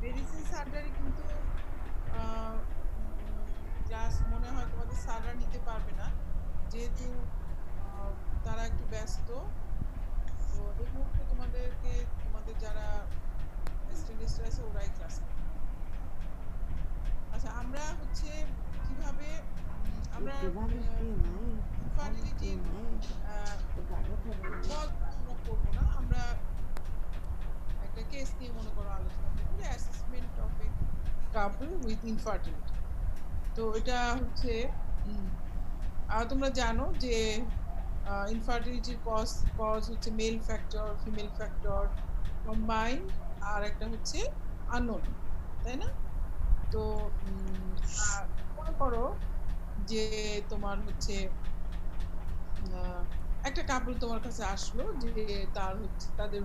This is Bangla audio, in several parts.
মেডিসিন সার্জারি কিন্তু জাস্ট মনে হয় তোমাদের স্যাররা নিতে পারবে না, যেহেতু আহ, তারা একটু ব্যস্ত। তো এই মুহূর্তে তোমাদেরকে তোমাদের যারা স্টুডেন্টস আছে ওরাই ক্লাস নেবে। আচ্ছা, আমরা হচ্ছে কিভাবে আমরা ইনফার্টিলিটির আমরা করবো না, আমরা একটা কেস নিয়ে মনে করো আলোচনা করবো যে assessment of a couple with infertility. তো এটা হচ্ছে তোমরা জানো যে ইনফার্টিলিটির কজ হচ্ছে male factor, female factor combined, আর একটা হচ্ছে আননোন, তাই না? তো মনে করো যে তোমার হচ্ছে একটা কাপল তোমার কাছে আসলো যে তার হচ্ছে তাদের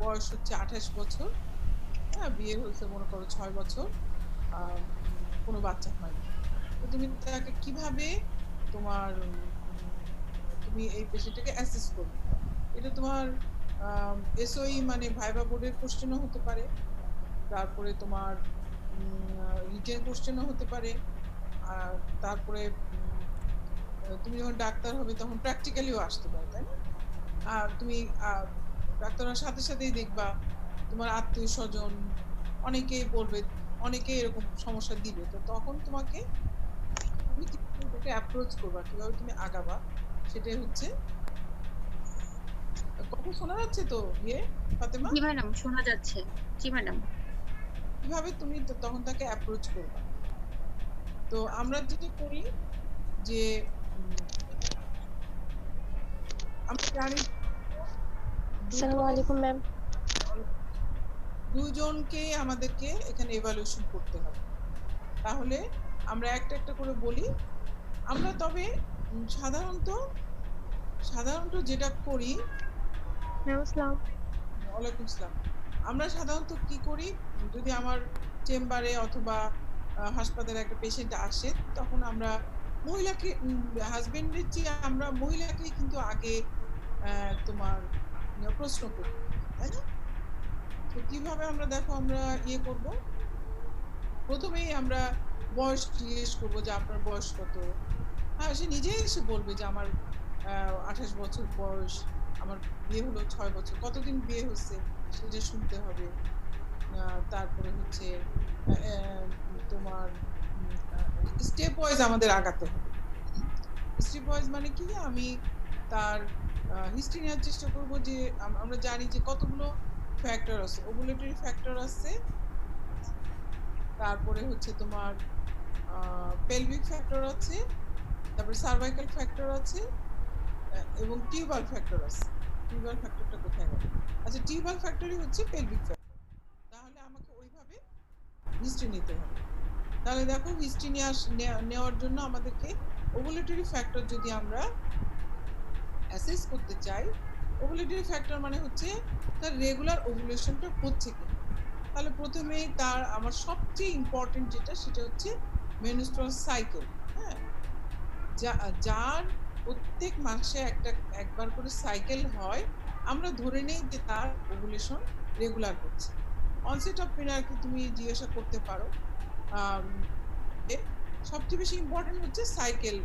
বয়স হচ্ছে 28 বছর, হ্যাঁ, বিয়ে হয়েছে মনে করো 6 বছর, কোনো বাচ্চা হয়নি। তো তুমি তাকে কিভাবে তোমার তুমি এই পেশেন্টটাকে অ্যাসেস করবে? এটা তোমার এসওই মানে ভাইবা বোর্ডের কোশ্চেনও হতে পারে, তারপরে তোমার রিটেন কোশ্চেনও হতে পারে, আর তারপরে তুমি যখন ডাক্তার হবে তখন প্র্যাকটিক্যালিও আসতে পারে, তাই না? আর তুমি ডাক্তারের সাথে সাথেই দেখবা তোমার আত্মীয় স্বজন অনেকেই বলবে, অনেকেই এরকম সমস্যা দিবে। তো তখন তোমাকে তুমি কিভাবে এটাকে অ্যাপ্রোচ করবা, কিভাবে তুমি আগাবা, সেটাই হচ্ছে। কথা শোনা যাচ্ছে তো ফাতেমা? জি ম্যাডাম, শোনা যাচ্ছে। জি ম্যাডাম। কিভাবে তুমি তখন তাকে অ্যাপ্রোচ করবা? তো আমরা যেটা করি যে আমরা জানি আসসালামু আলাইকুম ম্যাম। দুজনকে আমাদেরকে এখানে এভালুয়েশন করতে হবে। তাহলে আমরা একটা একটা করে বলি। আমরা তবে সাধারণত যেটা করি, ওয়ালাইকুম আসসালাম, আমরা সাধারণত কি করি, যদি আমার চেম্বারে অথবা হাসপাতালে একটা পেশেন্ট আসে, তখন আমরা মহিলাকে, হাজবেন্ডের চেয়ে আমরা মহিলাকেই কিন্তু আগে তোমার প্রশ্ন করি, তাই না? তো কিভাবে আমরা দেখো আমরা করব, প্রথমেই আমরা বয়স জিজ্ঞেস করবো যে আপনার বয়স কত। হ্যাঁ, সে নিজেই এসে বলবে যে আমার 28 বছর বয়স, আমার বিয়ে হলো 6 বছর, কতদিন বিয়ে হচ্ছে সেটা শুনতে হবে। তারপরে হচ্ছে তোমার স্টেপ ওয়াইজ আমাদের আগাতে হবে। স্টেপ ওয়াইজ মানে কি, আমি তার হিস্ট্রি নেওয়ার চেষ্টা করব যে আমরা জানি যে কতগুলো ফ্যাক্টর আছে, ওভুলেটরি ফ্যাক্টর আছে, তারপরে হচ্ছে তোমার পেলভিক ফ্যাক্টর আছে, তারপরে সার্ভাইকাল ফ্যাক্টর আছে, এবং টিউবাল ফ্যাক্টর আছে। টিউবাল ফ্যাক্টরটা কোথায় গেল? আচ্ছা, টিউবাল ফ্যাক্টরই হচ্ছে পেলভিক ফ্যাক্টর। তাহলে আমাকে ওইভাবে হিস্ট্রি নিতে হবে। তাহলে দেখো, হিস্ট্রি নেওয়ার জন্য আমাদেরকে ওভুলেটরি ফ্যাক্টর যদি আমরা অ্যাসেস করতে চাই, ওভুলেটরি ফ্যাক্টর মানে হচ্ছে তার রেগুলার ওভুলেশনটা হচ্ছে কিনা। তাহলে প্রথমেই আমার সবচেয়ে ইম্পর্টেন্ট যেটা, সেটা হচ্ছে মেনস্ট্রুয়াল সাইকেল। হ্যাঁ, যার প্রত্যেক মাসে একবার করে সাইকেল হয়, আমরা ধরে নেই যে তার ওভুলেশন রেগুলার হচ্ছে। অনসেট অফ মেনার্কি তুমি জিজ্ঞাসা করতে পারো। সবচেয়ে বেশি ইম্পর্টেন্ট হচ্ছে সাইকেল।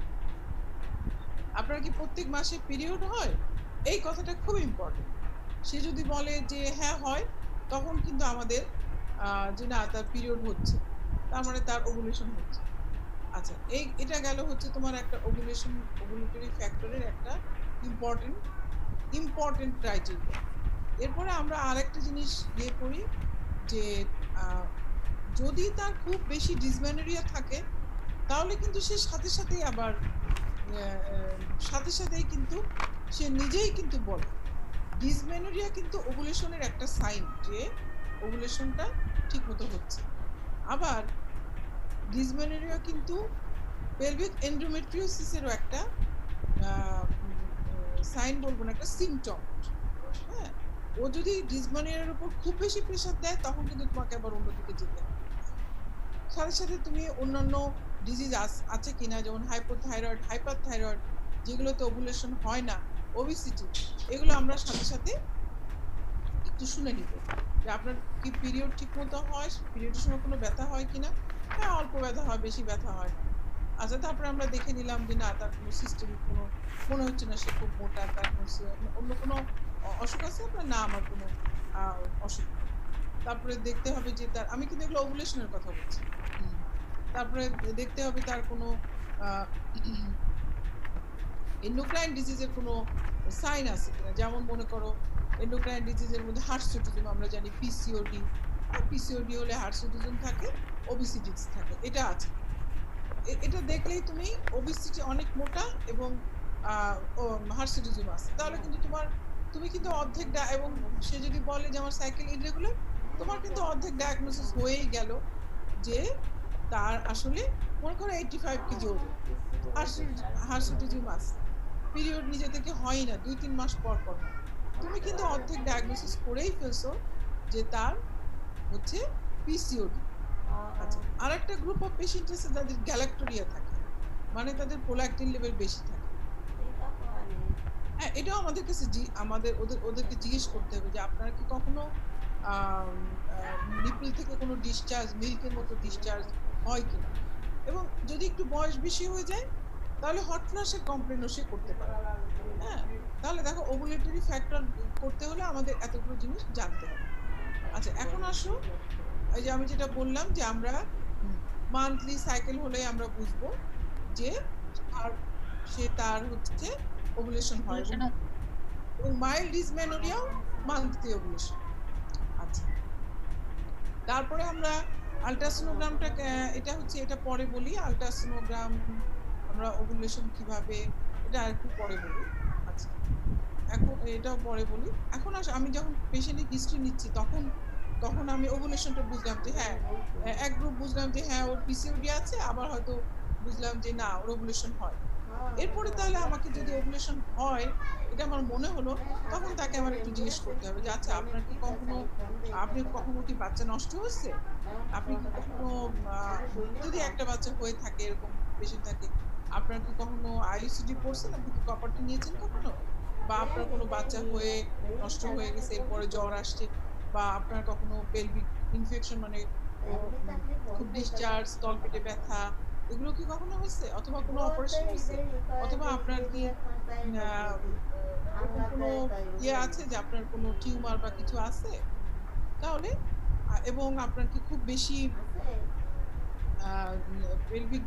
আপনার কি প্রত্যেক মাসে পিরিয়ড হয়? এই কথাটা খুব ইম্পর্টেন্ট। সে যদি বলে যে হ্যাঁ হয়, তখন কিন্তু আমাদের যে না, তার পিরিয়ড হচ্ছে, তার মানে তার ওভুলেশন হচ্ছে। আচ্ছা, এটা গেল হচ্ছে তোমার একটা ওভুলেটরি ফ্যাক্টরের একটা ইম্পর্টেন্ট ক্রাইটেরিয়া। এরপরে আমরা আরেকটা জিনিস করি যে যদি তার খুব বেশি ডিসমেনোরিয়া থাকে, তাহলে কিন্তু সে সাথে সাথেই কিন্তু সে নিজেই কিন্তু বলে। ডিসমেনোরিয়া কিন্তু ওভুলেশনের একটা সাইন যে ওভুলেশনটা ঠিকমতো হচ্ছে। আবার ডিসমেনোরিয়া কিন্তু পেলভিক এন্ডোমেট্রিওসিসেরও একটা সাইন বলবো না, একটা সিমটম। হ্যাঁ, ও যদি ডিসমেনোরিয়ার উপর খুব বেশি প্রেসার দেয়, তখন কিন্তু তোমাকে আবার অন্যদিকে যেতে হবে। সাথে তুমি অন্যান্য ডিজিজ আছে কিনা, যেমন হাইপোথাইরয়েড, হাইপারথাইরয়েড, যেগুলোতে ওভুলেশন হয় না, ওবিসিটি, এগুলো আমরা সাথে একটু শুধু শুনে নিব যে আপনার কি পিরিয়ড ঠিক মতো হয়, পিরিয়ডের সময় কোনো ব্যথা হয় কিনা। হ্যাঁ, অল্প ব্যথা হয়, বেশি ব্যথা হয় না। আচ্ছা, তারপরে আমরা দেখে নিলাম যে না, তার কোনো সিস্টেমিক কোনো মনে হচ্ছে না সে খুব মোটা, তার কোনো অন্য কোনো অসুখ আছে আপনার? না, আমার কোনো অসুখ নেই। তারপরে দেখতে হবে যে তার, আমি কিন্তু এগুলো ওভুলেশনের কথা বলছি। তারপরে দেখতে হবে তার কোনো এন্ডোক্রাইন ডিজিজের কোনো সাইন আছে কিনা। যেমন মনে করো এন্ডোক্রাইন ডিজিজের মধ্যে হার্সুটিজম আমরা জানি, পিসিওডি। পিসিওডি হলে হার্সুটিজম থাকে, ওবিসিটিস থাকে, এটা আছে। এটা দেখলেই তুমি ওবিসিটি অনেক মোটা এবং হার্সিটিজম আছে, তাহলে কিন্তু তুমি কিন্তু অর্ধেক এবং সে যদি বলে যে আমার সাইকেল ইররেগুলার, তোমার কিন্তু অর্ধেক ডায়াগনোসিস হয়েই গেল যে তার আসলে মনে করো 85 কেজি ওজন, হার্সিটিজম আছে, পিরিয়ড নিজে থেকে হয় না, 2-3 মাস পর পর হয়, তুমি কিন্তু অর্ধেক ডায়াগনোসিস করেই ফেলছো যে তার হচ্ছে পিসিওডি। আচ্ছা, আরেকটা গ্রুপ অফ পেশেন্ট আছে যাদের গ্যালাক্টোরিয়া থাকে, মানে তাদের প্রোল্যাক্টিন লেভেল বেশি থাকে। হ্যাঁ, এটাও আমাদের কাছে ওদেরকে জিজ্ঞেস করতে হবে যে আপনারা কি কখনো নিপল থেকে কোনো ডিসচার্জ, মিল্কের মতো ডিসচার্জ হয় কিনা। এবং যদি একটু বয়স বেশি হয়ে যায় তাহলে হট ফ্লাশের কমপ্লেনও সে করতে পারে। হ্যাঁ, তাহলে দেখো ওভুলেটরি ফ্যাক্টর করতে হলে আমাদের এতগুলো জিনিস জানতে হবে। আচ্ছা, এখন আসো এই যে আমি যেটা বললাম যে আমরা মান্থলি সাইকেল হলে আমরা বুঝবো যে তার হচ্ছে ওভুলেশন হয়, এবং মাইল্ড ডিসমেনোরিয়াও মান্থলি ওভুলেশন। আচ্ছা, তারপরে আমরা আল্ট্রাসোনোগ্রামটা, এটা পরে বলি। আল্ট্রাসোনোগ্রাম আমরা ওভুলেশন কিভাবে, এটা একটু পরে বলি। আচ্ছা, এখন এটাও পরে বলি। এখন আমি যখন পেশেন্টের হিস্ট্রি নিচ্ছি তখন আমি ওভুলেশনটা বুঝলাম যে হ্যাঁ, এক গ্রুপ বুঝলাম যে হ্যাঁ ওর পিসিওডি আছে, আবার হয়তো বুঝলাম যে না ওর ওভুলেশন হয়। এরপরে তাহলে আমাকে যদি ওভুলেশন হয় এটা আমার মনে হলো, তখন তাকে আমার একটু জিজ্ঞেস করতে হবে যে আচ্ছা আপনি কখনো কি বাচ্চা নষ্ট হচ্ছে, আপনি কি কখনো যদি একটা বাচ্চা হয়ে থাকে, এরকম পেশেন্ট থাকে, আপনার কি কখনো আইইউসিডি পড়ছেন, আপনি কি কপারটি নিয়েছেন কখনো, বা আপনার কোনো বাচ্চা হয়ে নষ্ট হয়ে গেছে এরপরে জ্বর আসছে, বা আপনার কখনো পেলভিক ইনফেকশন মানে খুব ডিসচার্জ, তলপেটে ব্যথা, এগুলো কি কখনো হয়েছে, অথবা কোনো অপারেশন হয়েছে, অথবা আপনার কি কোনো আছে যে আপনার কোনো টিউমার বা কিছু আছে, তাহলে এবং আপনার কি খুব বেশি পেলভিক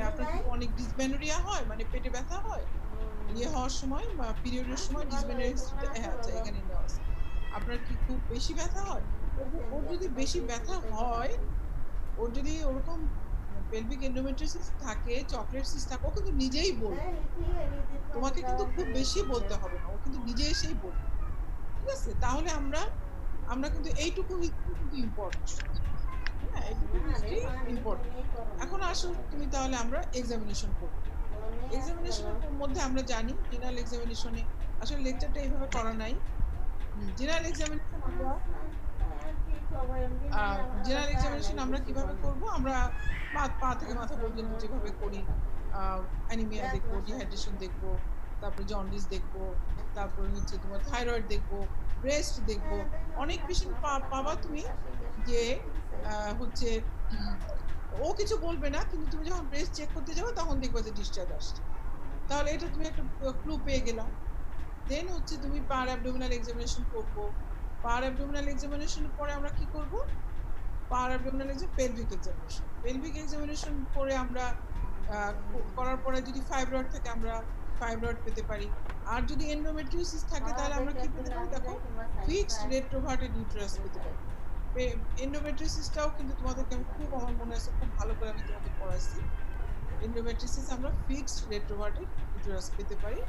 আপনার কি অনেক ডিসমেনোরিয়া হয়, মানে পেটে ব্যথা হয় হওয়ার সময় বা পিরিয়ডের সময়, ডিসমেনোরিয়া। হ্যাঁ, আচ্ছা, এখানে নেওয়া আছে। আপনার কি খুব বেশি ব্যথা হয়? ওর যদি বেশি ব্যথা হয়, ওর যদি ওরকম পেলভিক এন্ডোমেট্রিওসিস থাকে, চকলেট সিস্ট থাকে, ও কিন্তু নিজেই বলবে, তোমাকে কিন্তু খুব বেশি বলতে হবে না, ও কিন্তু নিজে এসেই বলবে। ঠিক আছে, তাহলে আমরা কিন্তু এইটুকু কিন্তু ইম্পর্টেন্ট। হ্যাঁ, এইটুকু হিস্ট্রি ইম্পর্টেন্ট। এখন আসো তুমি, তাহলে আমরা এক্সামিনেশন করব। এক্সামিনেশনের মধ্যে আমরা জানি জেনারেল এক্সামিনেশনে আসলে লেকচারটা এইভাবে করা নাই। জেনারেল এক্সামিনেশন আমরা কিভাবে করব, আমরা পা থেকে মাথা পর্যন্ত যেভাবে করি, অ্যানিমিয়া দেখবো, ডিহাইড্রেশন দেখবো, তারপরে জন্ডিস দেখবো, তারপরে হচ্ছে তোমার থাইরয়েড দেখবো, ব্রেস্ট দেখবো। অনেক পেশেন্ট পাবা তুমি যে হচ্ছে ও কিছু বলবে না, কিন্তু তুমি যখন ব্রেস্ট চেক করতে যাবে তখন দেখবে যে ডিসচার্জ আসছে, তাহলে এটা তুমি একটা ক্লু পেয়ে গেলা। দেন হচ্ছে তুমি পার অ্যাবডোমিনাল এক্সামিনেশন করবো। পার অ্যাবডোমিনাল এক্সামিনেশনের পরে আমরা কি করব, পার অ্যাবডোমিনাল পেলভিক এক্সামিনেশন করে আমরা করার পরে যদি ফাইব্রয়েড থাকে আমরা ফাইব্রয়েড পেতে পারি, আর যদি এন্ডোমেট্রিওসিস থাকে তাহলে আমরা কি পেতে পারি, দেখো ফিক্সড রেট্রোভার্টেড ইউটেরাস পেতে পারি। এন্ডোমেট্রিওসিসটাও কিন্তু তোমাদেরকে আমি আমার মনে আছে খুব ভালো করে আমি তোমাদের পড়াইছি। এন্ডোমেট্রিওসিস আমরা ফিক্সড রেট্রোভার্টেড ইউটেরাস পেতে পারি।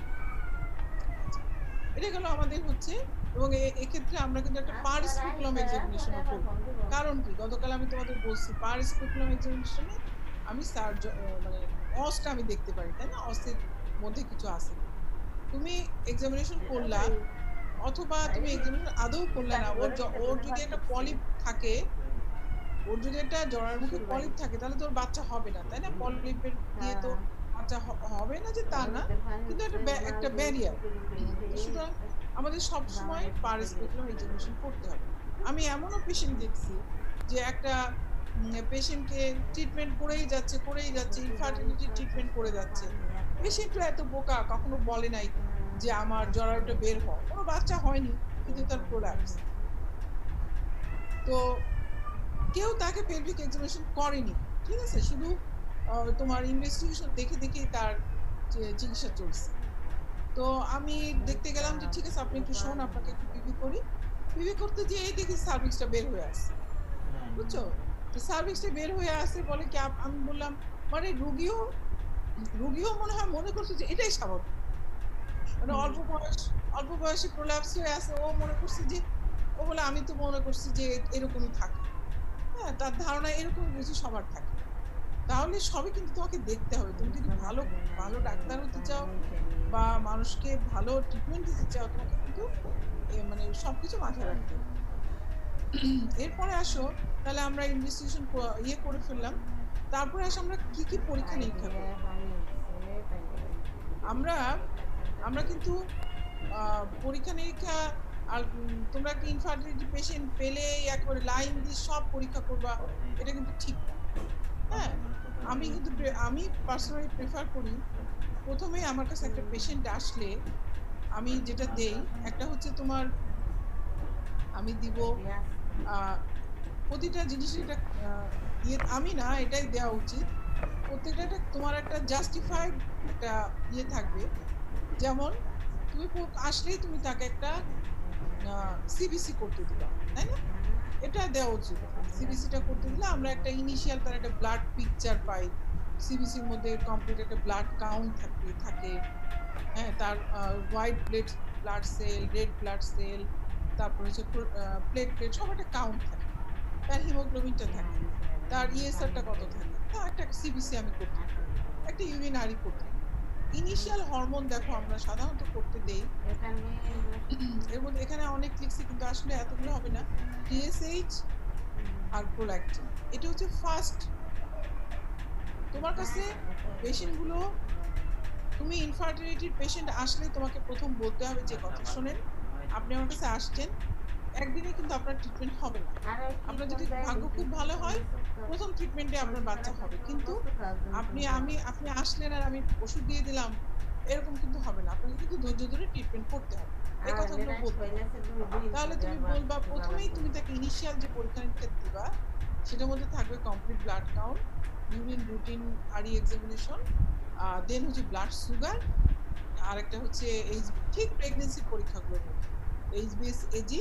এটা গেল আমাদের হচ্ছে, এবং এক্ষেত্রে আমরা কিন্তু একটা পার স্পেকুলাম এক্সামিনেশন করব। কারণ কি, গতকাল আমি তোমাদের বলছি পার স্পেকুলাম এক্সামিনেশনে আমি মানে অসটা আমি দেখতে পারি, তাই না, অসের মধ্যে কিছু আছে। তুমি এক্সামিনেশন করলা অথবা তুমি এক্সামিনেশন আদৌ করলে না, ওর যদি একটা পলিপ থাকে, ওর যদি একটা জরার মুখে পলিপ থাকে তাহলে তোর বাচ্চা হবে না, তাই না, পলিপের দিয়ে তো বাচ্চা হবে না যে তা না, কিন্তু একটা ব্যারিয়ার। সুতরাং আমাদের সবসময় পার স্পেকট্রাম এক্সামিনেশন করতে হবে। আমি এমনও পেশেন্ট দেখছি যে একটা পেশেন্টকে ট্রিটমেন্ট করেই যাচ্ছে, ইনফার্টিলিটি ট্রিটমেন্ট করে যাচ্ছে। পেশেন্টও এত বোকা, কখনো বলে নাই যে আমার জরায়ুটা বের হয়, কোনো বাচ্চা হয়নি কিন্তু তার প্রোল্যাপস। তো কেউ তাকে পেলভিক এক্সামিনেশন করেনি, ঠিক আছে, শুধু তোমার ইনভেস্টিগেশন দেখেই তার চিকিৎসা চলছে। তো আমি দেখতে গেলাম যে ঠিক আছে আপনি একটু শোন, আপনাকে একটু পিভি করতে যেয়ে দেখি সার্ভিক্সটা বের হয়ে আসছে, বুঝছো? তো সার্ভিক্সটা বের হয়ে আসে বলে কি, আমি বললাম মানে রুগীও মনে করছে যে এটাই স্বাভাবিক, মানে অল্প বয়সে প্রোল্যাপস হয়ে আছে, ও মনে করছে যে, ও বলে আমি তো মনে করছি যে এরকমই থাকে। হ্যাঁ, তার ধারণা এরকম বুঝি সবার থাকে। তাহলে সবই কিন্তু তোমাকে দেখতে হবে। তুমি যদি ভালো ডাক্তার হতে চাও বা মানুষকে ভালো ট্রিটমেন্ট দিতে চাও, তোমাকে কিন্তু মানে সবকিছু মাথায় রাখতে হবে। এরপরে আসো, তাহলে আমরা ইনভেস্টিগেশন করে ফেললাম। তারপরে আসো আমরা কি পরীক্ষা নিরীক্ষা করি। আমরা কিন্তু পরীক্ষা নিরীক্ষা, আর তোমরা কি ইনফার্টিলিটি পেশেন্ট পেলে একবারে লাইন দিয়ে সব পরীক্ষা করবা, এটা কিন্তু ঠিক না। হ্যাঁ, আমি পার্সোনালি প্রেফার করি, প্রথমে আমার কাছে একটা পেশেন্ট আসলে আমি যেটা দেই, একটা হচ্ছে তোমার আমি দিব প্রতিটা জিনিসের একটা আমি না, এটাই দেওয়া উচিত, প্রত্যেকটা তোমার একটা জাস্টিফাইড একটা থাকবে। যেমন তুমি আসলেই তুমি তাকে একটা সিবিসি করতে দিবা, তাই না? এটা দেওয়া উচিত। সিবিসিটা করতে দিলে আমরা একটা ইনিশিয়াল তার একটা ব্লাড পিকচার পাই। সিবিসির মধ্যে কমপ্লিট একটা ব্লাড কাউন্ট থাকে। হ্যাঁ, তার white blood cell, red blood cell, তারপর হচ্ছে প্লেটলেট, সব একটা কাউন্ট থাকে। তার হিমোগ্লোবিনটা থাকে, তার ইএসআরটা কত থাকে, তা একটা সিবিসি আমি করতে পারি। একটা ইউরিনারি করতে পারি। ইনিশিয়াল হরমোন দেখো আমরা সাধারণত করতে দেই, এর মধ্যে এখানে অনেক লিখছি কিন্তু আসলে এতগুলো হবে না। টিএসএইচ আর প্রোল্যাকটিন, এটা হচ্ছে ফার্স্ট। তোমার কাছে পেশেন্টগুলো, তুমি ইনফার্টিলিটির পেশেন্ট আসলে তোমাকে প্রথম বলতে হবে যে কথা, শোনেন আপনি আমার কাছে আসছেন, একদিনে কিন্তু আপনার ট্রিটমেন্ট হবে না। আপনার যদি ভাগ্য খুব ভালো হয় প্রথম ট্রিটমেন্টে আপনার বাচ্চা হবে, কিন্তু আপনি আসলেন আর আমি ওষুধ দিয়ে দিলাম, এরকম কিন্তু হবে না। আপনাকে কিন্তু ধৈর্য ধরে ট্রিটমেন্ট করতে হবে, এই কথাগুলো বলতে হবে। তাহলে তুমি বলবা, প্রথমেই তুমি তাকে ইনিশিয়াল যে পরীক্ষা নিরীক্ষা দিবা সেটার মধ্যে থাকবে complete blood count, urine routine R E examination, then হচ্ছে ব্লাড সুগার, আর একটা হচ্ছে ঠিক প্রেগন্যান্সির পরীক্ষাগুলোর মধ্যে এইচবিএস এজি,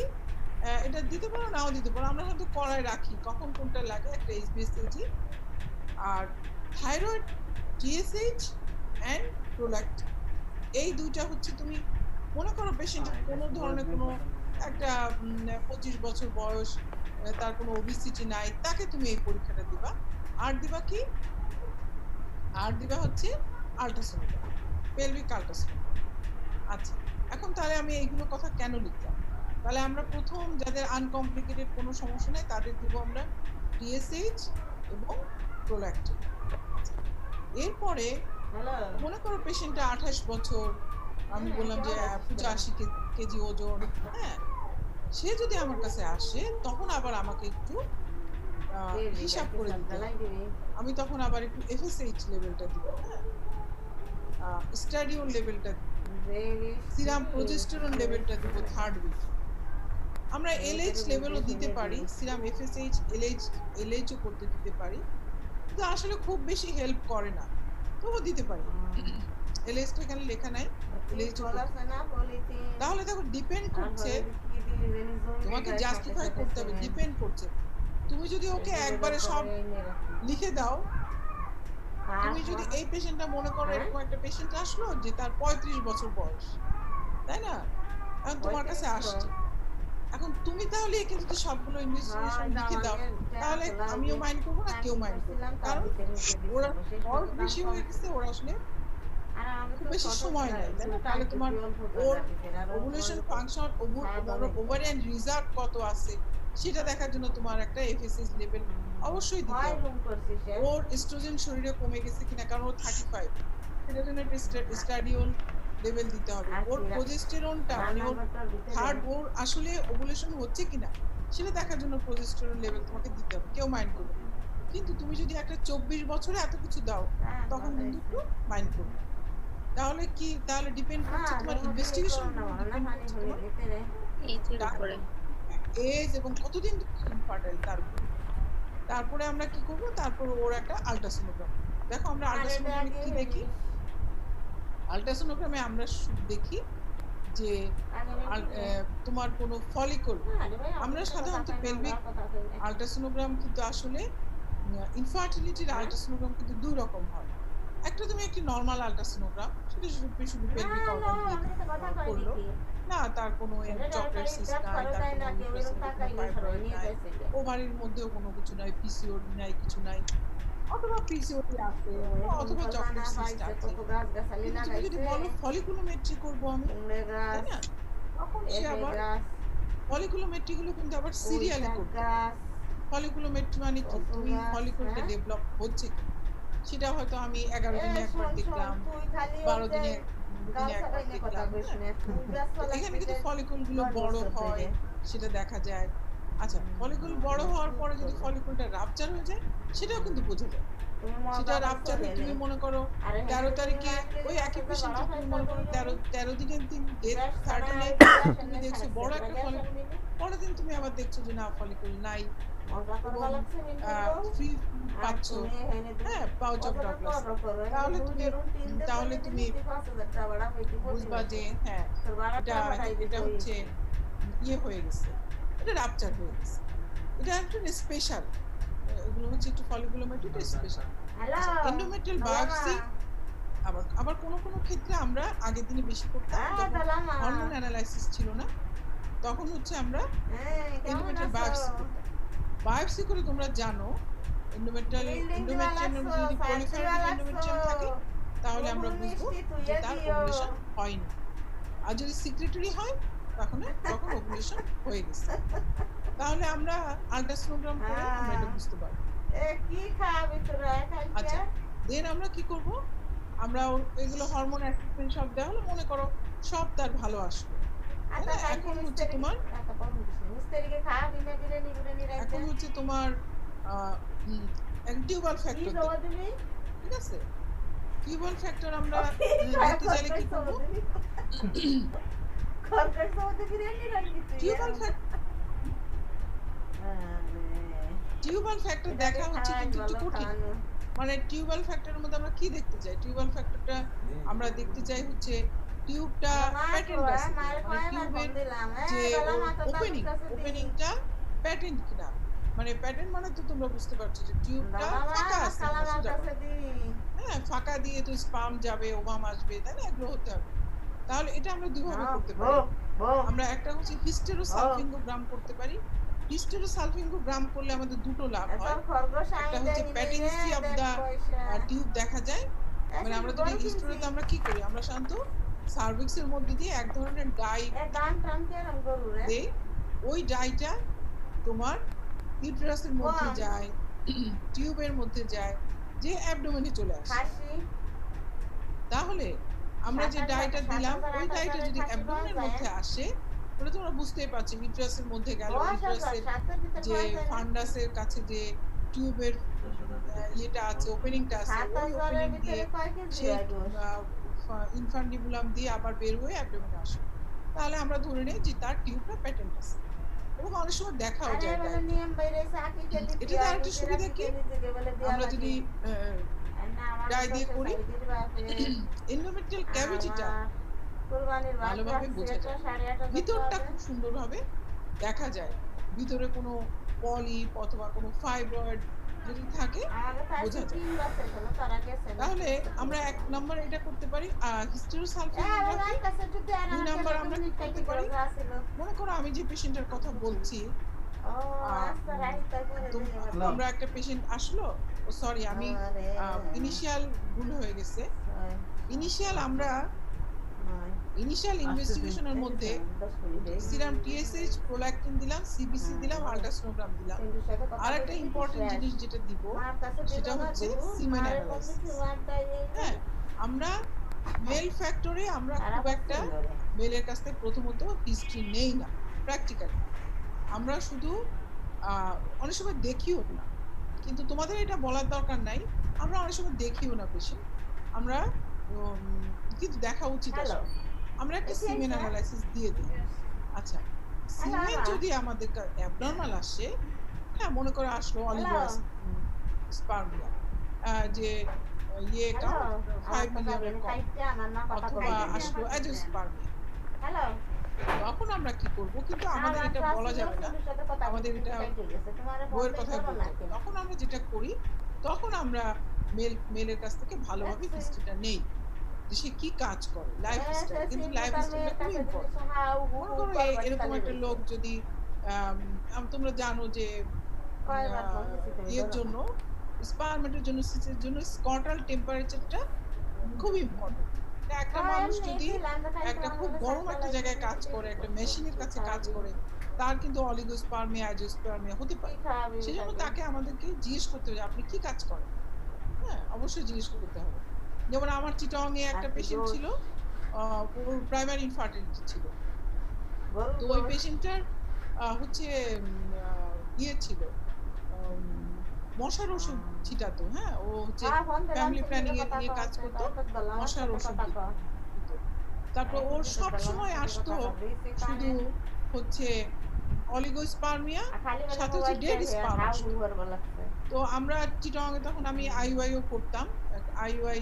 এটা দিতে পারো নাও দিতে পারো, আমরা হয়তো করায় রাখি কখন কোনটা লাগে, একটা এইচবিএস এজি আর থাইরয়েড, টিএসএইচ এন্ড প্রোল্যাকটিন। এই দুইটা হচ্ছে তুমি মনে করো পেশেন্টের কোনো ধরনের কোনো একটা 25 বছর বয়স, তার কোনো ওবিসিটি নাই, তাকে তুমি এই পরীক্ষাটা দিবা। আর দিবা কি, আর দিবা হচ্ছে আল্ট্রাসোনোগ্রাম, পেলভিক আল্ট্রাসোনোগ্রাম। আচ্ছা, এখন তাহলে আমি এইগুলো কথা কেন লিখলাম? তাহলে আমরা প্রথম যাদের আনকমপ্লিকেটেড কোনো সমস্যা নেই তাদের দিব আমরা টিএসএইচ এবং প্রোল্যাকটিন। এরপরে মনে করো পেশেন্টটা 28 বছর, আমি বললাম যে 85 কেজি ওজন, হ্যাঁ, সে যদি আমার কাছে আসে তখন আবার আমাকে একটু হিসাব করে দিতে হবে। আমি তখন আবার একটু এফএসএইচ লেভেলটা দিব, হ্যাঁ, স্ট্যাডিওল লেভেলটা দিব, সিরাম প্রোজেস্টেরন লেভেলটা দিব থার্ড উইক। আমরা এলএইচ লেভেলও দিতে পারি, সিরাম এফএসএইচ এলএইচও করতে দিতে পারি, কিন্তু আসলে খুব বেশি হেল্প করে না, তবুও দিতে পারি। এলএইচটা এখানে লেখা নাই, এলএইচ। তাহলে দেখো ডিপেন্ড করছে, তোমাকে জাস্টিফাই করতে হবে, ডিপেন্ড করছে। তুমি যদি ওকে একবারে সব লিখে দাও, তুমি যদি এই পেশেন্টটা মনে করো এরকম একটা পেশেন্ট আসলো যে তার 35 বছর বয়স, তাই না, এখন তোমার কাছে আসছে, এখন তুমি তাহলে একে যদি সবগুলো ইনভেস্টিগেশন লিখে দাও তাহলে আমিও মাইন্ড করবো না, কেউ মাইন্ড করবে না, কারণ ওরা বয়স বেশি হয়ে গেছে, ওরা আসলে খুব বেশি সময় নেই, তাই না? তাহলে তোমার ওর ওভুলেশন ফাংশন, ওভারিয়ান রিজার্ভ কত আছে সেটা দেখার জন্য তোমার একটা এফএসএইচ লেভেল অবশ্যই দিতে হবে। ওর এস্ট্রোজেন শরীরে কমে গেছে কিনা, কারণ ও 35, সেটার জন্য একটা স্ট্যাডিওল লেভেল দিতে হবে। ওর প্রোজেস্টেরনটা মানে ওর থার্ড ওর আসলে ওভুলেশন হচ্ছে কিনা সেটা দেখার জন্য প্রোজেস্টেরন লেভেল তোমাকে দিতে হবে, কেউ মাইন্ড করবে না। কিন্তু তুমি যদি একটা 24 বছরে এত কিছু দাও তখন কিন্তু একটু মাইন্ড করবে। তাহলে ডিপেন্ড করছে তোমার ইনভেস্টিগেশন, ডিপেন্ড করছে তোমার এইজের উপরে। এজ এবং কতদিন ইনফার্টাইল তার উপর। তারপরে আমরা কি করব, তারপর ওর একটা আল্ট্রাসোনোগ্রাম। দেখো আমরা আল্ট্রাসোনোগ্রামে কি দেখি, আল্ট্রাসোনোগ্রামে আমরা দেখি যে তোমার কোনো ফলিকল। আমরা সাধারণত পেলভিক আল্ট্রাসোনোগ্রাম কিন্তু আসলে ইনফার্টিলিটির আল্ট্রাসোনোগ্রাম কিন্তু দুই রকম হয়। একটা তুমি একটি নরমাল আল্ট্রাসোনোগ্রাম, সেটা শুধু পেলভিক অর্গান দিয়ে করলো না, তার কোনো চকলেট সিস্ট নাই, তার কোনো ওভারির মধ্যেও কোনো কিছু নাই, পিসিওডি নাই, কিছু নাই, অথবা পিসিওডি আছে অথবা চকলেট সিস্ট আছে। কিন্তু তুমি যদি বলো ফলিকুলোমেট্রি করবো আমি, তাই না, তখন সে আবার ফলিকুলোমেট্রি গুলো কিন্তু আবার সিরিয়ালে করতে। ফলিকুলোমেট্রি মানে কি, তুমি ফলিকুলটা ডেভেলপ হচ্ছে কি সেটা হয়তো আমি 11 দিনে একবার দেখলাম, 12 দিনে একবার দেখলাম। এখানে কিন্তু ফলিকুল গুলো বড় হয় সেটা দেখা যায়। আচ্ছা, ফলিকুল বড় হওয়ার পরে যদি ফলিকুলটা রাপচার হয়ে যায় সেটাও কিন্তু বোঝা যায়। সেটা রাপচার হয়ে তুমি মনে করো 13 তারিখে ওই একই পেশেন্টে তুমি মনে করো 13 দিনের দিন ডেট 13 তুমি দেখছো বড় একটা ফলিকুল, পরের দিন তুমি আবার দেখছো যে না ফলিকুল নাই, ফ্রি পাচ্ছ, হ্যাঁ, পাউচ অফ ডগলাস। তাহলে তুমি বুঝবা যে হ্যাঁ এটা হচ্ছে ইয়ে হয়ে গেছে, এটা রাপচার হয়ে গেছে, এটা একটা স্পেশাল। এগুলো হচ্ছে একটু ফলিকুলোমেট্রি, এটা স্পেশাল। এন্ডোমেট্রিয়াল বায়োপসি আবার কোনো ক্ষেত্রে আমরা আগের দিনে বেশি করতাম, হরমোন অ্যানালাইসিস ছিল না, তখন হচ্ছে আমরা এন্ডোমেট্রিয়াল বায়োপসি করতাম। বায়োপসি করে তোমরা জানো এন্ডোমেট্রিয়াম যদি প্রলিফারেটিভ এন্ডোমেট্রিয়াম থাকে তাহলে আমরা বুঝবো যে তার ওভুলেশন হয়নি, আর যদি সিক্রেটরি হয় তখন ওভুলেশন হয়ে গেছে। তাহলে আমরা আল্ট্রাসোনোগ্রাম করে আমরা এটা বুঝতে পারবো। আচ্ছা, দেন আমরা কি করব, আমরা এগুলো হরমোন অ্যাসেসমেন্ট সব দেওয়া হলো, মনে করো সব তার ভালো আসলো। এখন হচ্ছে তোমার টিউবাল ফ্যাক্টর, ঠিক আছে? টিউবাল ফ্যাক্টর আমরা দেখতে চাইলে কি করব, টিউবাল ফ্যাক্টর দেখা হচ্ছে কিন্তু একটু কঠিন। মানে টিউবাল ফ্যাক্টরের মধ্যে আমরা কি দেখতে চাই, টিউবাল ফ্যাক্টরটা আমরা দেখতে চাই হচ্ছে টিউবটা প্যাটেন্ট আছে, মানে টিউবের যে ওপেনিংটা প্যাটেন্ট কিনা। মানে প্যাটেন্ট মানে তো তোমরা বুঝতে পারছো যে টিউবটা ফাঁকা আছে, হ্যাঁ, ফাঁকা দিয়ে তো স্পার্ম যাবে, ওভাম আসবে, তাই না, এগুলো হতে হবে। তাহলে এটা আমরা দুইভাবে করতে পারি। আমরা একটা হচ্ছে হিস্টেরোসালফিঙ্গোগ্রাম করতে পারি। হিস্টেরোসালফিঙ্গোগ্রাম করলে আমাদের দুটো লাভ হয়, একটা হচ্ছে প্যাটেন্সি অফ দা টিউব দেখা যায়। মানে আমরা যদি হিস্টেরোতে আমরা কি করি, আমরা সাধারণত সার্ভিক্সের মধ্যে দিয়ে এক ধরনের ডাই দেই, ওই ডাইটা তোমার ইউটেরাসের মধ্যে যায়, টিউবের মধ্যে যায়, যে অ্যাবডোমেনে চলে আসে। তাহলে আমরা যে ডাইটা দিলাম ওই ডাইটা যদি অ্যাবডোমেনের মধ্যে আসে, ওটা তোমরা বুঝতেই পারছো, ইউটেরাসের মধ্যে গেল, ইউটেরাসের যে ফান্ডাসের কাছে যে টিউবের ইয়েটা আছে, ওপেনিংটা আছে, ওই ওপেনিং দিয়ে সে ইনফান্ডিবুলাম দিয়ে আবার বের হয়ে অ্যাবডোমেনে আসে। তাহলে আমরা ধরে নেই যে তার টিউবটা প্যাটেন্ট আছে, এবং অনেক সময় দেখাও যায়। এটা তার একটা সুবিধা কি, আমরা যদি ডাই দিয়ে করি এন্ডোমেট্রিয়াল ক্যাভিটিটা ভালোভাবে বোঝা যায়, ভিতরটা খুব সুন্দরভাবে দেখা যায়, ভিতরে কোনো পলিপ অথবা কোনো ফাইব্রয়েড যদি থাকে বোঝা যায়। তাহলে আমরা এক নম্বর এটা করতে পারি হিস্টেরোসালফিঙ্গোগ্রাফি। দুই নম্বর আমরা কি করতে পারি, মনে করো আমি যে পেশেন্টের কথা বলছি, আমরা একটা পেশেন্ট আসলো, সরি আমি ইনিশিয়াল ভুল হয়ে গেছে। ইনিশিয়াল ইনভেস্টিগেশনের মধ্যে সিরাম টিএসএইচ, প্রোল্যাকটিন দিলাম, সিবিসি দিলাম, আল্ট্রাসোনোগ্রাম দিলাম। আর একটা ইম্পর্টেন্ট জিনিস যেটা দিব সেটা হচ্ছে সিমেন অ্যানালাইসিস। হ্যাঁ, আমরা মেল ফ্যাক্টরে আমরা খুব একটা মেলের কাছ থেকে প্রথমত হিস্ট্রি নেই না প্র্যাকটিক্যালি। আমরা শুধু অনেক সময় দেখিও না, কিন্তু তোমাদের এটা বলার দরকার নাই। আমরা অনেক সময় দেখিও না পেশেন্ট, আমরা কিন্তু দেখা উচিত আসলে। আমরা একটা সিমেন অ্যানালাইসিস দিয়ে দিই। আচ্ছা, সিমেন যদি আমাদের অ্যাবনরমাল আসে, হ্যাঁ মনে করে আসলো অলিগোস্পার্মিয়া, যে ইয়ে কাউন্ট 5 মিলিয়নের কম, অথবা আসলো অ্যাজিওস্পার্মিয়া, তখন আমরা কি করব? কিন্তু আমাদের এটা বলা যাবে না, আমাদের এটা বইয়ের কথাই বলতে হবে। তখন আমরা যেটা করি, তখন আমরা মেলের কাছ থেকে ভালোভাবে হিস্ট্রিটা নেই, যে সে কি কাজ করে, লাইফ স্টাইল। কিন্তু লাইফ স্টাইলটা খুব ইম্পর্টেন্ট। মনে করো এরকম একটা লোক যদি তোমরা জানো যে এর জন্য স্পার্মেটের জন্য সিসের জন্য স্কটাল টেম্পারেচারটা খুব ইম্পর্টেন্ট। একটা মানুষ যদি একটা খুব গরম একটা জায়গায় কাজ করে, একটা মেশিনের কাছে কাজ করে, তার কিন্তু অলিগোস্পার্মিয়া অ্যাজিওস্পার্মিয়া হতে পারে। সেজন্য তাকে আমাদেরকে জিজ্ঞেস করতে হবে আপনি কি কাজ করেন। হ্যাঁ অবশ্যই জিজ্ঞেস করতে হবে। যেমন আমার চিটং এ একটা পেশেন্ট ছিল, ওর প্রাইমারি ইনফার্টিলিটি ছিল। তো ওই পেশেন্টটার হচ্ছে ইয়ে ছিল, মশার ওষুধ ছিটাতো। হ্যাঁ ও হচ্ছে ফ্যামিলি প্ল্যানিং এর নিয়ে কাজ করতো, মশার ওষুধ দিত। তারপর ওর সব সময় আসতো শুধু হচ্ছে অলিগোস্পার্মিয়া, সাথে হচ্ছে ডেড স্পার্ম। তো আমরা চিটং এ তখন আমি আইইউআইও করতাম, আইইউআই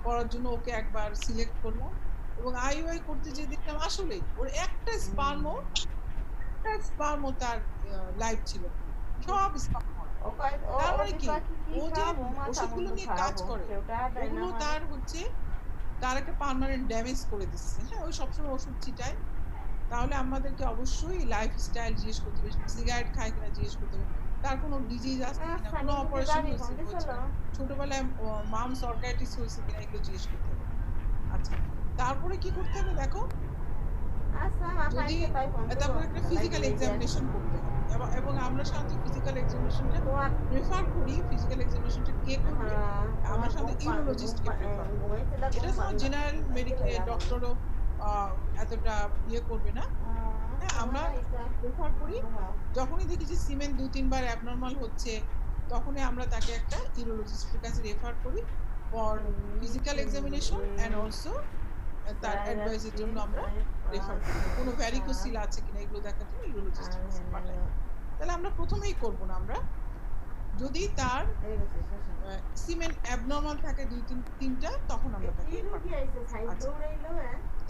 করার জন্য ওকে একবার সিলেক্ট করলাম, এবং আইইউআই করতে যে দেখলাম আসলেই ওর একটা স্পার্মও তার লাইফ ছিল, সব স্পার্ম। তার মানে কি, ও যে ওষুধগুলো নিয়ে কাজ করে ওগুলো তার হচ্ছে তার একটা পার্মানেন্ট ড্যামেজ করে দিচ্ছে। হ্যাঁ ওই সবসময় ওষুধ ছিটায়। তাহলে আমাদেরকে অবশ্যই লাইফ স্টাইল জিজ্ঞেস করতে হবে, সিগারেট খায় কিনা জিজ্ঞেস করতে হবে, তার কোনো ডিজিজ আছে কিনা, কোনো অপারেশন হয়েছে কিনা, ছোটবেলায় মামস অর্গাইটিস হয়েছে কিনা, এগুলো জিজ্ঞেস করতে হবে। আচ্ছা, তারপরে কি করতে হবে দেখো, যদি তারপরে একটা ফিজিক্যাল এক্সামিনেশন করতে হবে, এবং আমরা সাধারণত ফিজিক্যাল এক্সামিনেশনটা প্রেফার করি। ফিজিক্যাল এক্সামিনেশনটা কে করবে? আমরা সাধারণত ইউরোলজিস্টকে প্রেফার করি। এটা তো জেনারেল মেডিকেল ডক্টরও এতটা ইয়ে করবে না। হ্যাঁ আমরা প্রেফার করি, যখনই দেখি যে সিমেন 2-3 বার অ্যাবনরমাল হচ্ছে, তখনই আমরা তাকে একটা ইউরোলজিস্টের কাছে রেফার করি for physical examination and also তার অ্যাডভাইসের জন্য আমরা রেফার করি। কোনো ভ্যারিকোসিল আছে কিনা এগুলো দেখার জন্য ইউরোলজিস্টের কাছে পাঠাই। তাহলে আমরা প্রথমেই করব না, আমরা যদি তার সিমেন অ্যাবনরমাল থাকে 2-3টা, তখন আমরা তাকে রেফার করি। আচ্ছা,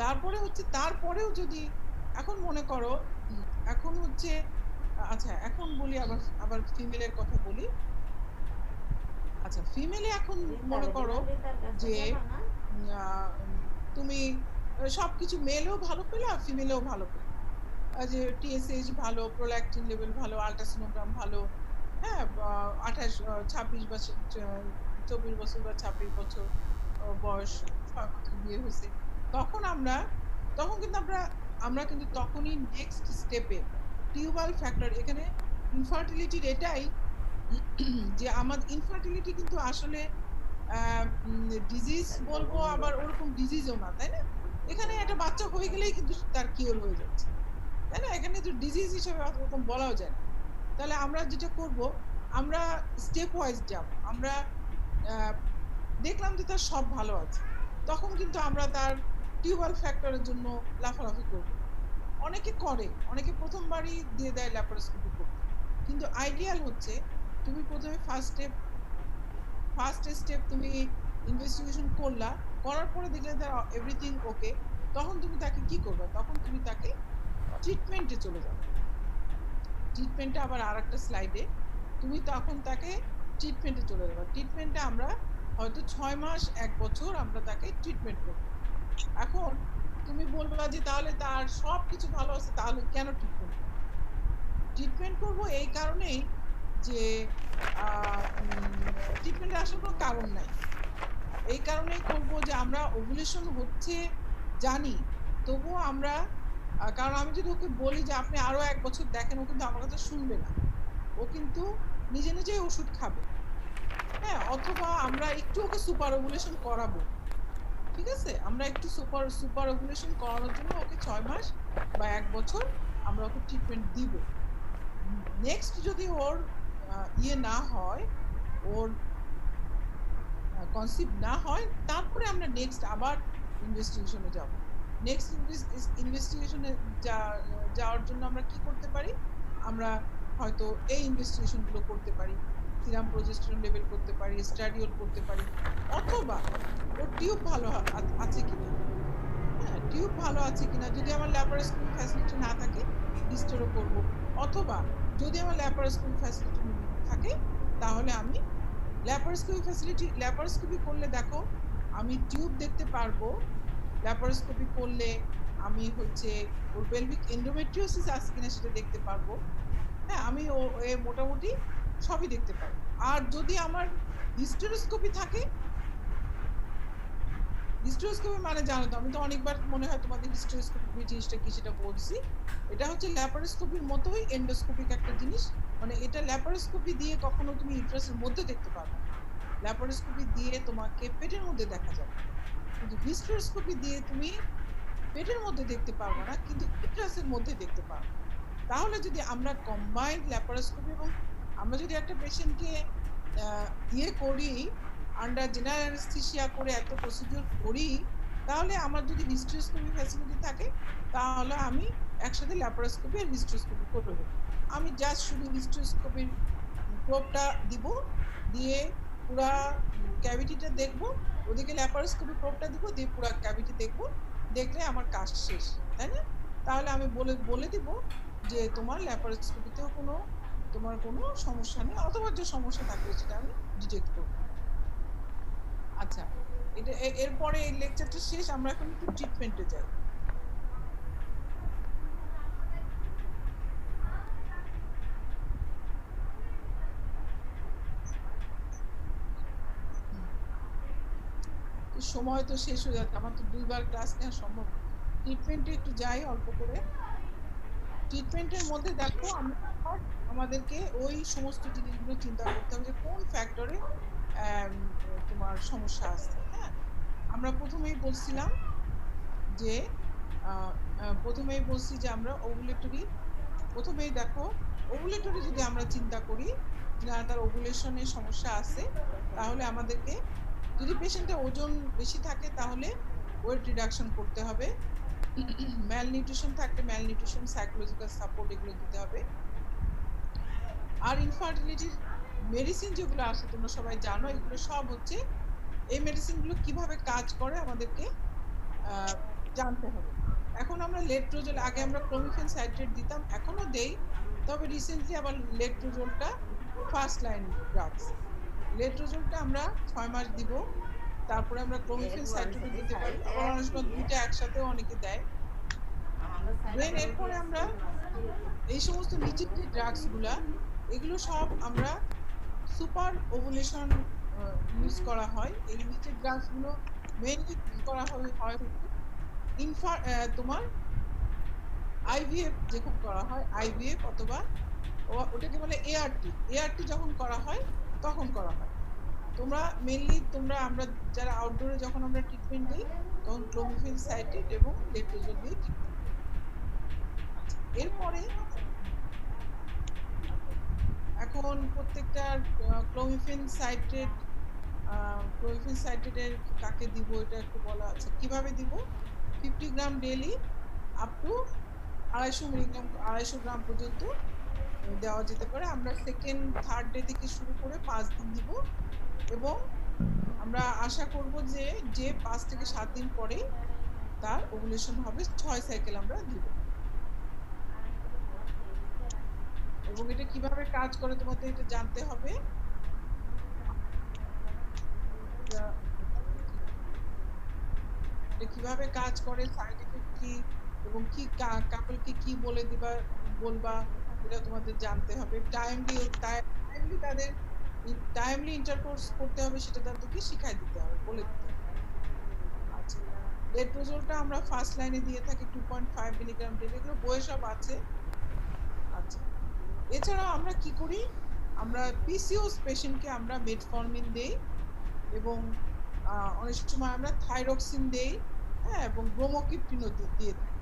তারপরে হচ্ছে তারপরেও যদি এখন মনে করো এখন হচ্ছে আচ্ছা এখন বলি আবার ফিমেলের কথা বলি। আচ্ছা, ফিমেলে এখন মনে করো যে তুমি সবকিছু মেলেও ভালো পেলা, ফিমেলেও ভালো পেলা, যে টিএসএইচ ভালো, প্রোল্যাকটিন লেভেল ভালো, আল্ট্রাসোনোগ্রাম ভালো, হ্যাঁ 26 বছর 24 বছর বা 26 বছর বয়স, 6 বছর বিয়ে হয়েছে, তখন কিন্তু আমরা কিন্তু তখনই নেক্সট স্টেপে টিউবাল ফ্যাক্টর, এখানে ইনফার্টিলিটির এটাই যে আমার ইনফার্টিলিটি কিন্তু আসলে ডিজিজ বলবো আবার ওরকম ডিজিজও না, তাই না? এখানে একটা বাচ্চা হয়ে গেলেই কিন্তু তার কিওর হয়ে যাচ্ছে, তাই না? এখানে তো ডিজিজ হিসেবে ওরকম বলাও যায় না। তাহলে আমরা যেটা করব, আমরা স্টেপ ওয়াইজ যাব। আমরা দেখলাম যে তার সব ভালো আছে, তখন কিন্তু আমরা তার টিউবাল ফ্যাক্টরের জন্য লাফালাফি করব। অনেকে করে, অনেকে প্রথমবারই দিয়ে দেয় ল্যাপারোস্কোপি করতে, কিন্তু আইডিয়াল হচ্ছে তুমি প্রথমে ফার্স্ট স্টেপ তুমি ইনভেস্টিগেশন করলা, করার পরে দেখলে এভরিথিং ওকে, তখন তুমি তাকে কি করবে? তখন তুমি তাকে ট্রিটমেন্টে চলে যাবে। ট্রিটমেন্টে আবার আরেকটা স্লাইডে তুমি তখন তাকে ট্রিটমেন্টে চলে যাবে। ট্রিটমেন্টে আমরা হয়তো 6 মাস 1 বছর আমরা তাকে ট্রিটমেন্ট করব। এখন তুমি বলবা যে তাহলে তার সব কিছু ভালো আছে, তাহলে কেন ট্রিটমেন্ট করব? এই কারণেই যে ট্রিটমেন্টে আসার কোনো কারণ নাই। এই কারণেই করব যে আমরা ওভুলেশন হচ্ছে জানি, তবুও আমরা কারণ আমি যদি ওকে বলি যে আপনি আরো 1 বছর দেখেন, ও কিন্তু আমার কথা শুনবে না, ও কিন্তু নিজে ওষুধ খাবে। হ্যাঁ, অথবা আমরা একটু ওকে সুপার ওভুলেশন করাবো, ঠিক আছে? আমরা একটু সুপার ওভুলেশন করানোর জন্য ওকে 6 মাস বা 1 বছর আমরা ওকে ট্রিটমেন্ট দিব। নেক্সট যদি ওর ইয়ে না হয়, ওর কনসিভ না হয়, তারপরে আমরা নেক্সট আবার ইনভেস্টিগেশনে যাব। নেক্সট ইনভেস্টিগেশনে যাওয়ার জন্য আমরা কি করতে পারি? আমরা হয়তো এই ইনভেস্টিগেশন গুলো করতে পারি, সিরাম প্রোজেস্টেরন লেভেল করতে পারি, স্ট্রাডিওল করতে পারি, অথবা ওর টিউব ভালো আছে কিনা। হ্যাঁ, টিউব ভালো আছে কিনা। যদি আমার ল্যাপারোস্কোপি ফ্যাসিলিটি না থাকে, ডিস্টেরও করব। অথবা যদি আমার ল্যাপারোস্কোপি ফ্যাসিলিটি থাকে, তাহলে আমি ল্যাপারোস্কোপি করলে দেখো আমি টিউব দেখতে পারবো। ল্যাপারোস্কোপি করলে আমি হচ্ছে ওর পেলভিক এন্ডোমেট্রিওসিস আছে কিনা সেটা দেখতে পারবো। হ্যাঁ, আমি মোটামুটি সবই দেখতে পারবো। আর যদি আমার হিস্টেরোস্কোপি থাকে, হিস্টেরোস্কোপি মানে জানো তো, আমি তো অনেকবার মনে হয় তোমাদের হিস্টেরোস্কোপি জিনিসটা কি সেটা বলছি। এটা হচ্ছে ল্যাপারোস্কোপির মতোই এন্ডোস্কোপিক একটা জিনিস। মানে এটা ল্যাপারোস্কোপি দিয়ে কখনো তুমি ইউট্রাসের মধ্যে দেখতে পারবে না। ল্যাপারোস্কোপি দিয়ে তোমাকে পেটের মধ্যে দেখা যাবে, কিন্তু হিস্টেরোস্কোপি দিয়ে তুমি পেটের মধ্যে দেখতে পারবে না, কিন্তু ইউট্রাসের মধ্যে দেখতে পারবে। তাহলে যদি আমরা কম্বাইন্ড ল্যাপারোস্কোপি এবং আমরা যদি একটা পেশেন্টকে ইয়ে করি, আন্ডার জেনারেল অ্যানেস্থেসিয়া করে এত প্রসিডিউর করি, তাহলে আমার যদি হিস্টেরোস্কোপি ফ্যাসিলিটি থাকে, তাহলে আমি একসাথে ল্যাপারোস্কোপি আর হিস্টেরোস্কোপি করব। আমি জাস্ট শুধু হিস্টেরোস্কোপির প্রোবটা দিব, দিয়ে পুরা ক্যাভিটিটা দেখব, ওদিকে ল্যাপারোস্কোপি প্রোবটা দিব, দিয়ে পুরা ক্যাভিটি দেখব, দেখলে আমার কাজ শেষ, তাই না? তাহলে আমি বলে দিব যে তোমার ল্যাপারোস্কোপিতেও তোমার কোনো সমস্যা নেই, অথবা যে সমস্যা থাকবে সেটা আমি ডিটেক্ট করব। আচ্ছা, এটা এরপরে এই লেকচারটা শেষ, আমরা এখন একটু ট্রিটমেন্টে যাই। সময় তো শেষ হয়ে যাচ্ছে, আমার তো 2বার ক্লাস নেওয়া সম্ভব। ট্রিটমেন্টে একটু যাই অল্প করে। ট্রিটমেন্টের মধ্যে দেখো আমাদেরকে ওই সমস্ত জিনিসগুলো চিন্তা করতে হবে যে কোন ফ্যাক্টরে তোমার সমস্যা আছে। হ্যাঁ, আমরা প্রথমেই বলছিলাম যে আমরা ওভুলেটরি, প্রথমেই দেখো ওভুলেটরি যদি আমরা চিন্তা করি যে তার ওভুলেশনের সমস্যা আছে, তাহলে আমাদেরকে, যদি পেশেন্টের ওজন বেশি থাকে তাহলে ওয়েট রিডাকশন করতে হবে। ম্যালনিউট্রিশন থাকলে ম্যালনিউট্রিশন, সাইকোলজিক্যাল সাপোর্ট এগুলো দিতে হবে। আর ইনফার্টিলিটির মেডিসিন যেগুলো আছে তোমরা সবাই জানো, এগুলো সব হচ্ছে, এই মেডিসিনগুলো কিভাবে কাজ করে আমাদেরকে জানতে হবে। এখন আমরা লেট্রোজোল, আগে আমরা ক্লোমিফেন সাইট্রেট দিতাম, এখনো দেই, তবে রিসেন্টলি আবার লেট্রোজোলটা ফার্স্ট লাইন ড্রাগস। লেট্রোজোলটা আমরা 6 মাস দিব, তারপরে আমরা ক্লোমিফেন সাইট্রেট দিতে পারি, আবার অনেক সময় দুইটা একসাথেও অনেকে দেয়। দেন এরপরে আমরা এই সমস্ত নিচের যে ড্রাগস গুলা, এগুলো সব আমরা সুপার ওভুলেশন ইউজ করা হয়। এই নিচের ড্রাগস গুলো মেইনলি ইউজ করা হয় তোমার আইভিএফ যখন করা হয়, আইভিএফ অথবা ওটাকে বলে এআরটি যখন করা হয় তখন করা হয়। আমরা যারা আউটডোরে যখন আমরা ট্রিটমেন্ট দিই, তখন ক্লোমিফেন সাইট্রেট এবং লেট্রোজোল দিয়ে ট্রিটমেন্ট। এরপরে এখন প্রত্যেকটা ক্লোমিফেন সাইট্রেটের কাকে দিব এটা একটু বলা আছে, কিভাবে দিব। 50 গ্রাম ডেইলি আপ টু 250 গ্রাম পর্যন্ত দেওয়া যেতে পারে। আমরা সেকেন্ড থার্ড ডে থেকে শুরু করে 5 দিন দিব, এবং আমরা আশা করব যে 5 থেকে 7 দিন পরে তার ওভুলেশন হবে। 6 সাইকেল আমরা দিব। এবং এটা কিভাবে কাজ করে তোমাদের এটা জানতে হবে। এটা কিভাবে কাজ করে, সাইড এফেক্ট কি, এবং কি কাপলকে কি বলবা, এটা তোমাদের জানতে হবে। টাইমলি ইন্টারকোর্স করতে হবে, সেটা তাদেরকে শিখাই দিতে হবে, বলে দিতে হবে। আচ্ছা, লেট্রোজোলটা আমরা ফার্স্ট লাইনে দিয়ে থাকি 2.5 মিলিগ্রাম ডেইলি, এগুলো বইয়ে সব আছে। আচ্ছা, এছাড়াও আমরা কি করি, আমরা পিসিওএস পেশেন্টকে আমরা মেটফর্মিন দেই, এবং অনেক সময় আমরা থাইরক্সিন দেই, হ্যাঁ, এবং ব্রোমোক্রিপ্টিনও দিয়ে থাকি।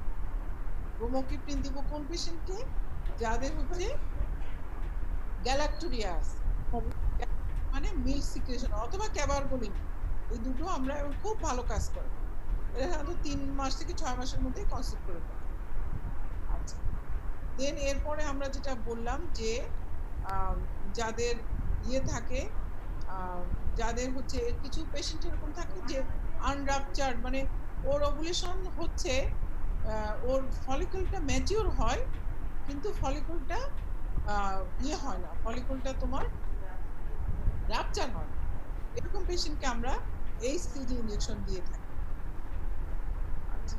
ব্রোমোক্রিপ্টিন দিব কোন পেশেন্টকে? যাদের হচ্ছে গ্যালাক্টোরিয়া আছে, মানে মিল্ক সিক্রেশন অথবা ক্যাবারগোলিন, এই দুটো আমরা খুব ভালো কাজ করে। এটা সাধারণত 3 মাস থেকে 6 মাসের মধ্যে কনসিভ করে ফেলে। আচ্ছা, দেন এরপরে আমরা যেটা বললাম যে যাদের ইয়ে থাকে, যাদের হচ্ছে কিছু পেশেন্ট এরকম থাকে যে আনরাপচার্ড, মানে ওর ওভুলেশন হচ্ছে, ওর ফলিকলটা ম্যাচিওর হয় কিন্তু ফলিকলটা ইয়ে হয় না, ফলিকলটা তোমার রাপচার হয় না। এরকম পেশেন্টকে আমরা এইচসিজি ইনজেকশন দিয়ে থাকি। আচ্ছা,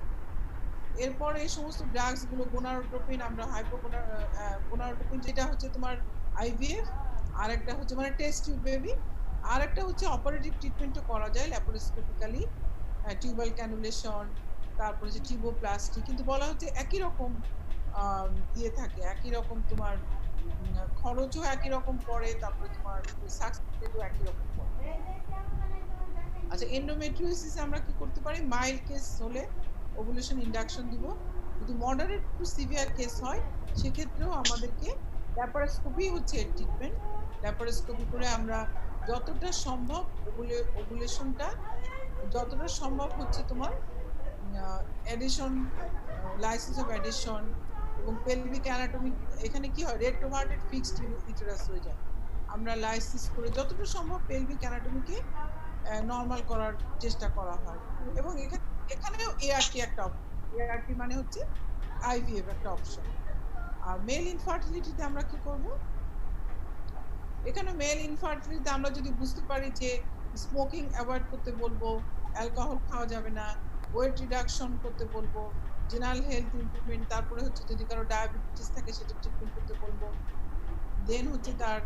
এরপরে এই সমস্ত ড্রাগস গুলো গোনারোটোপিন, আমরা গোনারোটোপিন যেটা হচ্ছে তোমার আইভিএফ, আর একটা হচ্ছে মানে টেস্ট টিউব বেবি, আর একটা হচ্ছে অপারেটিভ ট্রিটমেন্টও করা যায় ল্যাপারোস্কোপিক্যালি, টিউবাল ক্যানুলেশন, তারপর হচ্ছে টিউবোপ্লাস্টি, কিন্তু বলা হচ্ছে একই রকম ইয়ে থাকে, একই রকম তোমার খরচও একই রকম পড়ে, তারপরে তোমার সাকসেস রেটও একই রকম পড়ে। আচ্ছা, এন্ডোমেট্রিওসিস আমরা কি করতে পারি? মাইল্ড কেস হলে ওভুলেশন ইন্ডাকশন দিব, যদি মডারেট টু সিভিয়ার কেস হয় সেক্ষেত্রেও আমাদেরকে ল্যাপারোস্কোপি হচ্ছে ট্রিটমেন্ট। ল্যাপারোস্কোপি করে আমরা যতটা সম্ভব ওভুলেশনটা যতটা সম্ভব হচ্ছে তোমার অ্যাডিশন, লাইসিস অফ অ্যাডিশন এবং পেলভিক অ্যানাটমি, এখানে কি হয়, রেট্রোভার্টেড ফিক্সড ইউটেরাস হয়ে যায়। আমরা লাইসিস করে যতটা সম্ভব পেলভিক অ্যানাটমিকে নরমাল করার চেষ্টা করা হয়, এবং এখানেও এআরটি একটা অপশন। এআরটি মানে হচ্ছে আইভিএফ একটা অপশন। আর মেল ইনফার্টিলিটিতে আমরা কি করব? এখানে মেল ইনফার্টিলিটিতে আমরা যদি বুঝতে পারি যে স্মোকিং অ্যাভয়েড করতে বলবো, অ্যালকোহল খাওয়া যাবে না, ওয়েট রিডাকশন করতে বলবো, জেনারেল হেলথ ইমপ্রুভমেন্ট, তারপরে হচ্ছে যদি কারো ডায়াবেটিস থাকে সেটা ট্রিটমেন্ট করতে বলবো, দেন হচ্ছে তার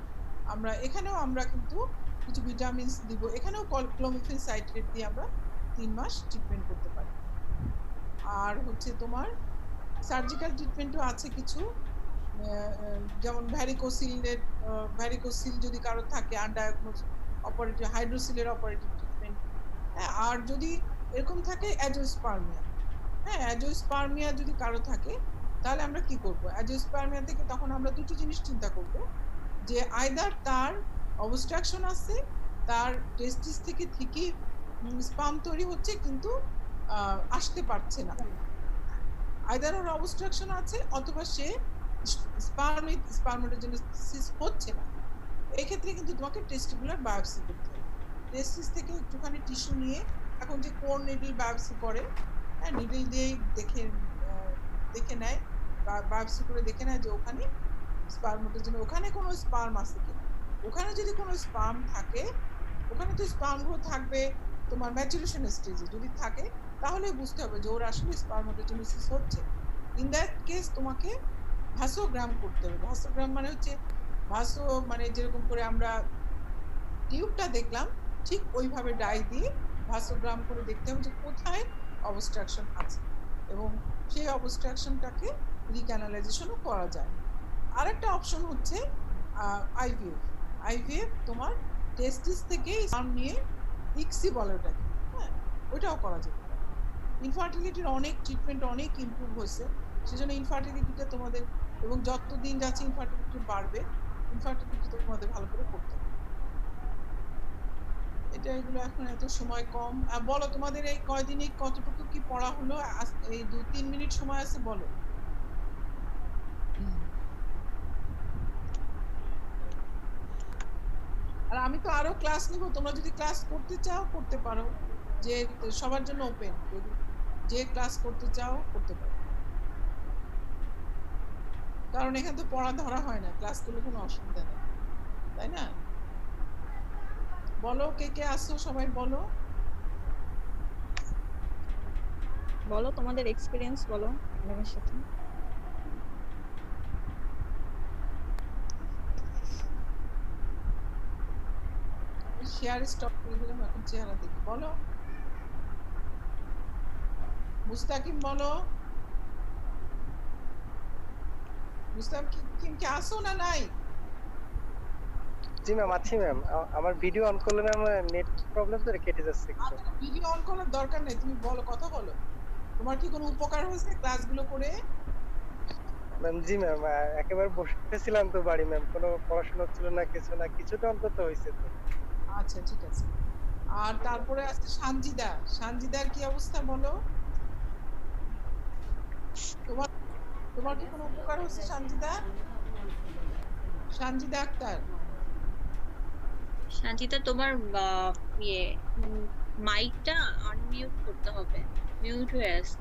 এখানেও আমরা কিন্তু কিছু ভিটামিনস দিব, এখানেও ক্লোমিফেন সাইট্রেট দিয়ে আমরা 3 মাস ট্রিটমেন্ট করতে পারি। আর হচ্ছে তোমার সার্জিক্যাল ট্রিটমেন্টও আছে কিছু, যেমন ভ্যারিকোসিল যদি কারো থাকে আনডায়াগনোজ, অপারেটিভ হাইড্রোসিলের অপারেটিভ ট্রিটমেন্ট। আর যদি এরকম থাকে অ্যাজোস্পার্মিয়া, হ্যাঁ, অ্যাজোস্পার্মিয়া যদি কারো থাকে তাহলে আমরা কি করব? অ্যাজোস্পার্মিয়া থেকে তখন আমরা দুটো জিনিস চিন্তা করব, যে আইদার তার অবস্ট্রাকশন আছে, তার টেস্টিস থেকে ঠিকই স্পাম তৈরি হচ্ছে কিন্তু আসতে পারছে না, আইদার ওর অবস্ট্রাকশন আছে অথবা সে স্পার্মেটোজেনেসিস হচ্ছে না। এই ক্ষেত্রে কিন্তু তোমাকে টেস্টিকুলার বায়োপসি করতে হবে। টেস্টিস থেকে একটুখানি টিস্যু নিয়ে, এখন যে কোর নিডল বায়োপসি করে, হ্যাঁ, নিডল দিয়ে দেখে নেয়, বায়োপসি করে দেখে নেয় যে ওখানে স্পার্মেটোজেন, ওখানে কোনো স্পার্ম আছে কিনা। ওখানে যদি কোনো স্পার্ম থাকে, ওখানে তো স্পার্মগুলো থাকবে তোমার ম্যাচুরেশন স্টেজে, যদি থাকে তাহলে বুঝতে হবে যে ওর আসলে স্পার্মেটোজেনেসিস হচ্ছে। ইন দ্যাট কেস তোমাকে ভাসোগ্রাম করতে হবে। ভাসোগ্রাম মানে হচ্ছে মানে যেরকম করে আমরা টিউবটা দেখলাম ঠিক ওইভাবে ডাই দিয়ে ভাসোগ্রাম করে দেখতে হবে যে কোথায় অবস্ট্রাকশন আছে, এবং সেই অবস্ট্রাকশনটাকে রিক্যানালাইজেশনও করা যায়। আরেকটা অপশন হচ্ছে আইভিএফ। আইভিএফ তোমার টেস্টিস থেকে স্পার্ম নিয়ে ইক্সি বলে ওটাকে, হ্যাঁ, ওটাও করা যেতে পারে। ইনফার্টিলিটির অনেক ট্রিটমেন্ট অনেক ইমপ্রুভ হয়েছে, সেজন্য ইনফার্টিলিটিটা তোমাদের, এবং যতদিন যাচ্ছে ইনফার্টিলিটি বাড়বে, ইনফার্টিলিটি তোমাদের ভালো করে করতে হবে। এগুলো এখন এত সময় কম। বলো তোমাদের এই কয়দিনে কতটুকু কি পড়া হলো? এই 2-3 মিনিট সময় আছে, বলো। আর আমি তো আরো ক্লাস নিব, তোমরা যদি ক্লাস করতে চাও করতে পারো, যে সবার জন্য ওপেন, যে ক্লাস করতে চাও করতে পারো, কারণ এখানে তো পড়া ধরা হয় না, ক্লাস করলে কোনো অসুবিধা নেই, তাই না? বলো কে কে আসছো, সবাই বলো। বলো তোমাদের এক্সপেরিয়েন্স বলো ম্যামের সাথে। শেয়ার স্টপ করে দিলাম, এখন চেহারা দেখি, বলো। মুস্তাকিম বলো। মুস্তাকিম কি আসো না নাই? জি ম্যাম আছি ম্যাম। আমার ভিডিও অন করলে ম্যাম নেট প্রবলেম তো কেটে যাচ্ছে একটু। আচ্ছা, ভিডিও অন করার দরকার নেই, তুমি বলো, কথা বলো। তোমার কি কোনো উপকার হয়েছে ক্লাসগুলো করে? ম্যাম জি ম্যাম একেবারে বসেছিলাম তো বাড়ি ম্যাম, কোনো পড়াশোনা হচ্ছিল না, কিছু না, কিছুটা অন্তত হয়েছে তো। আচ্ছা, ঠিক আছে। আর তারপরে আছে সানজিদা। সানজিদার কি অবস্থা বলো? তোমার তোমার কি কোনো উপকার হচ্ছে সানজিদা? সানজিদা আক্তার। সাজিদা তোমার ইয়ে মাইকটা আনমিউট করতে হবে, মিউট হয়ে আছে।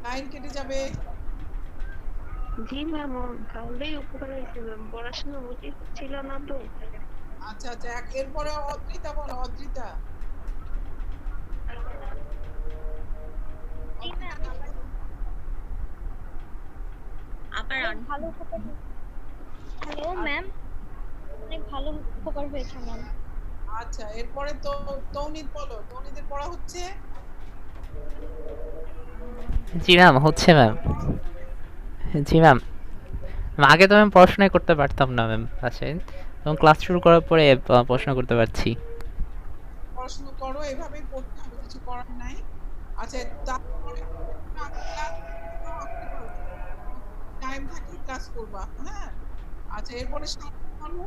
লাইন কেটে যাবে। জি ম্যাম, ভালোই উপকার হয়েছে ম্যাম, পড়াশোনা উচিত ছিল না তো। আচ্ছা আচ্ছা, এরপরে অদ্রিতা বলো, অদ্রিতা। আবার ভালো উপকার। হ্যালো ম্যাম, অনেক ভালো উপকার হয়েছে ম্যাম। আচ্ছা, এরপরে তো তৌনিদ বলো, তৌনিদের পড়া হচ্ছে? জি ম্যাম, হচ্ছে ম্যাম। জি ম্যাম। আগে তো ম্যাম পড়াশোনাই করতে পারতাম না ম্যাম ক্লাসে, এবং ক্লাস শুরু করার পরে পড়াশোনা করতে পারছি। পড়াশোনা করো, এভাবেই পড়তে হবে, কিছু করার নাই। আচ্ছা, তারপরে ক্লাস আসতে পারো, টাইম থাকলে ক্লাস করবা, হ্যাঁ? আচ্ছা, এরপরে সামনে বলো।